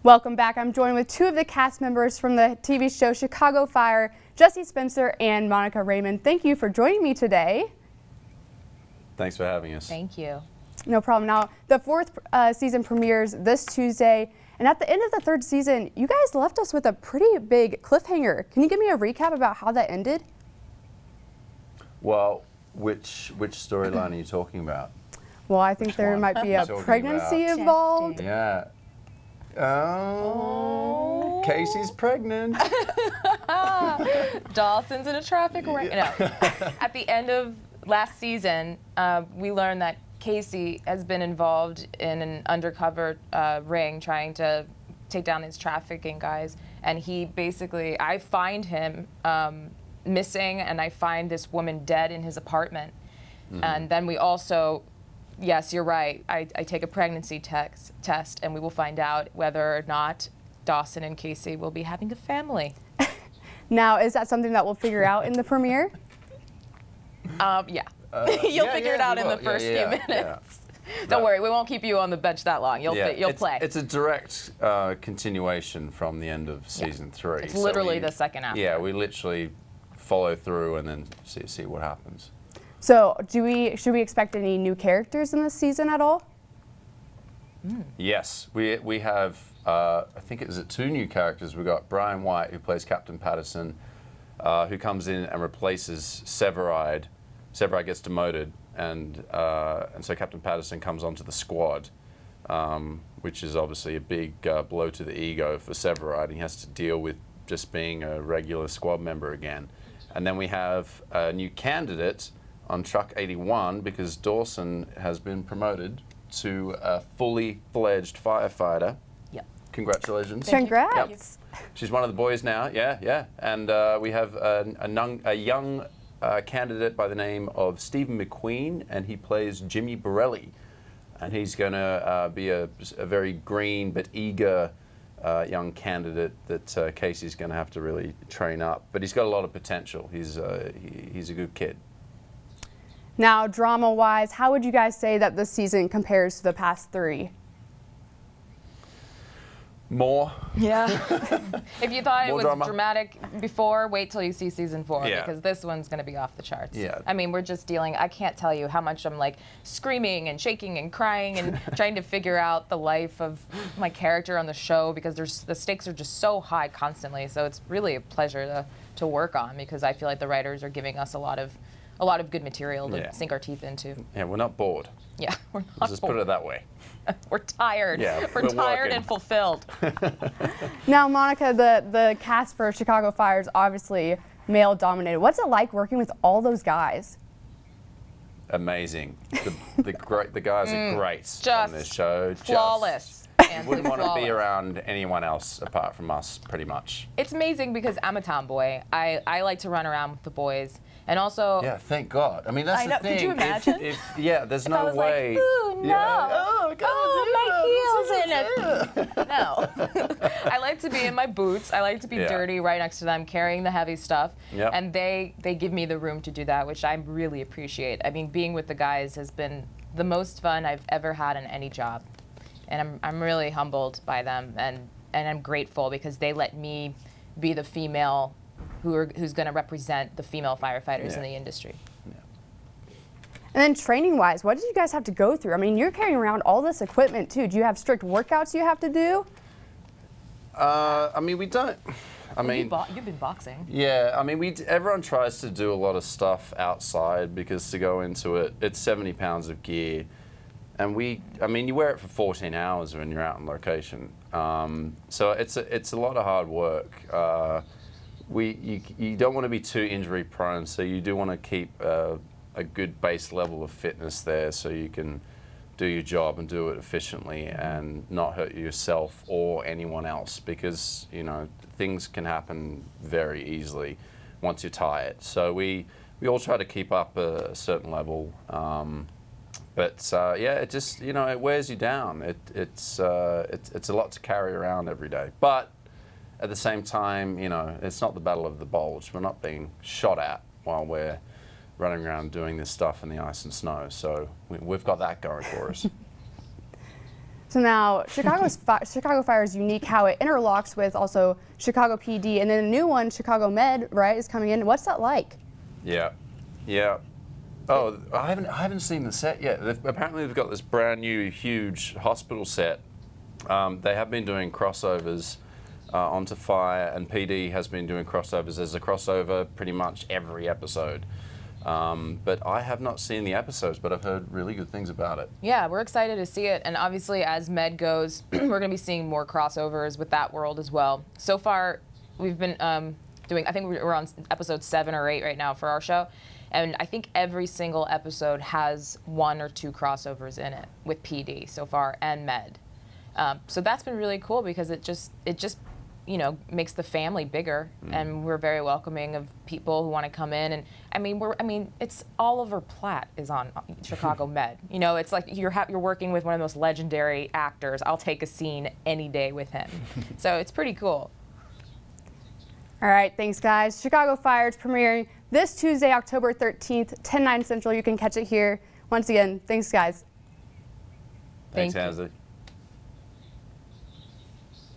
Welcome back. I'm joined with two of the cast members from the TV show Chicago Fire, Jesse Spencer and Monica Raymond. Thank you for joining me today. Thanks for having us. Thank you. No problem. Now, the fourth season premieres this Tuesday, and at the end of the third season, you guys left us with a pretty big cliffhanger. Can you give me a recap about how that ended? Well, which storyline are you talking about? Well, I think there might be a pregnancy involved. Yeah. Oh, Casey's pregnant. Dawson's in a traffic wreck. No. At the end of last season, we learned that Casey has been involved in an undercover ring trying to take down these trafficking guys. And he basically, I find him missing, and I find this woman dead in his apartment. Mm-hmm. And then we also, yes, you're right, I take a pregnancy test, and we will find out whether or not Dawson and Casey will be having a family. Now, is that something that we'll figure out in the premiere? Yeah. You'll figure it out in the first few minutes. Yeah. Don't worry, we won't keep you on the bench that long. You'll play. It's a direct continuation from the end of season 3. It's literally the second after. Yeah, we literally follow through and then see what happens. So, should we expect any new characters in this season at all? Yes, we have. I think is it 2 new characters. We've got Brian White, who plays Captain Patterson, who comes in and replaces Severide. Severide gets demoted, and so Captain Patterson comes onto the squad, which is obviously a big blow to the ego for Severide. He has to deal with just being a regular squad member again. And then we have a new candidate on Truck 81 because Dawson has been promoted to a fully fledged firefighter. Yep. Congratulations. Congrats. Yep. She's one of the boys now. Yeah. And we have a young candidate by the name of Stephen McQueen, and he plays Jimmy Borelli. And he's going to be a very green but eager young candidate that Casey's going to have to really train up. But he's got a lot of potential. He's a good kid. Now, drama-wise, how would you guys say that this season compares to the past 3? More. Yeah. If you thought it was drama. dramatic before, wait till you see season 4 Yeah. because this one's going to be off the charts. Yeah. I mean, we're just dealing, I can't tell you how much I'm like screaming and shaking and crying and trying to figure out the life of my character on the show because the stakes are just so high constantly. So it's really a pleasure to work on because I feel like the writers are giving us a lot of good material to sink our teeth into. Yeah, we're not bored. Yeah, we're not Let's just put it that way. We're tired. Yeah, we're tired working. and fulfilled. Now, Monica, the cast for Chicago Fire is obviously male-dominated. What's it like working with all those guys? Amazing. The guys are great on this show. Flawless. You wouldn't want to be around anyone else apart from us, pretty much. It's amazing because I'm a tomboy. I like to run around with the boys. And also... Yeah, thank God. I mean, that's the thing. Could you imagine? There's no way. Like, ooh, no. Yeah. My heels in it. No. I like to be in my boots. I like to be dirty right next to them, carrying the heavy stuff. Yep. And they give me the room to do that, which I really appreciate. I mean, being with the guys has been the most fun I've ever had in any job. And I'm really humbled by them, and I'm grateful because they let me be the female who's going to represent the female firefighters in the industry. And then training-wise, what did you guys have to go through? I mean, you're carrying around all this equipment, too. Do you have strict workouts you have to do? I mean, we don't. I mean, you've been boxing. Yeah, I mean, everyone tries to do a lot of stuff outside because to go into it, it's 70 pounds of gear. And I mean, you wear it for 14 hours when you're out on location. So it's a lot of hard work. You don't want to be too injury prone, so you do want to keep a good base level of fitness there so you can do your job and do it efficiently and not hurt yourself or anyone else because, you know, things can happen very easily once you're tired. So we all try to keep up a certain level. But yeah, it just, you know, it wears you down. It's a lot to carry around every day. But at the same time, you know, it's not the Battle of the Bulge. We're not being shot at while we're running around doing this stuff in the ice and snow. So we've got that going for us. So now Chicago Fire is unique how it interlocks with also Chicago PD, and then a new one, Chicago Med, right, is coming in. What's that like? Yeah, yeah. Oh, I haven't seen the set yet. Apparently they've got this brand new huge hospital set. They have been doing crossovers onto Fire, and PD has been doing crossovers. There's a crossover pretty much every episode. But I have not seen the episodes, but I've heard really good things about it. Yeah, we're excited to see it. And obviously, as Med goes, we're going to be seeing more crossovers with that world as well. So far, we've been doing, I think we're on episode 7 or 8 right now for our show. And I think every single episode has 1 or 2 crossovers in it with PD so far and Med. So that's been really cool because it just you know, makes the family bigger, and we're very welcoming of people who want to come in. And I mean, it's Oliver Platt is on Chicago Med. You know, it's like you're working with one of the most legendary actors. I'll take a scene any day with him. So it's pretty cool. All right, thanks guys. Chicago Fire is premiering this Tuesday, October 13th, 10/9 Central. You can catch it here. Once again, thanks guys. Thanks, Hazley.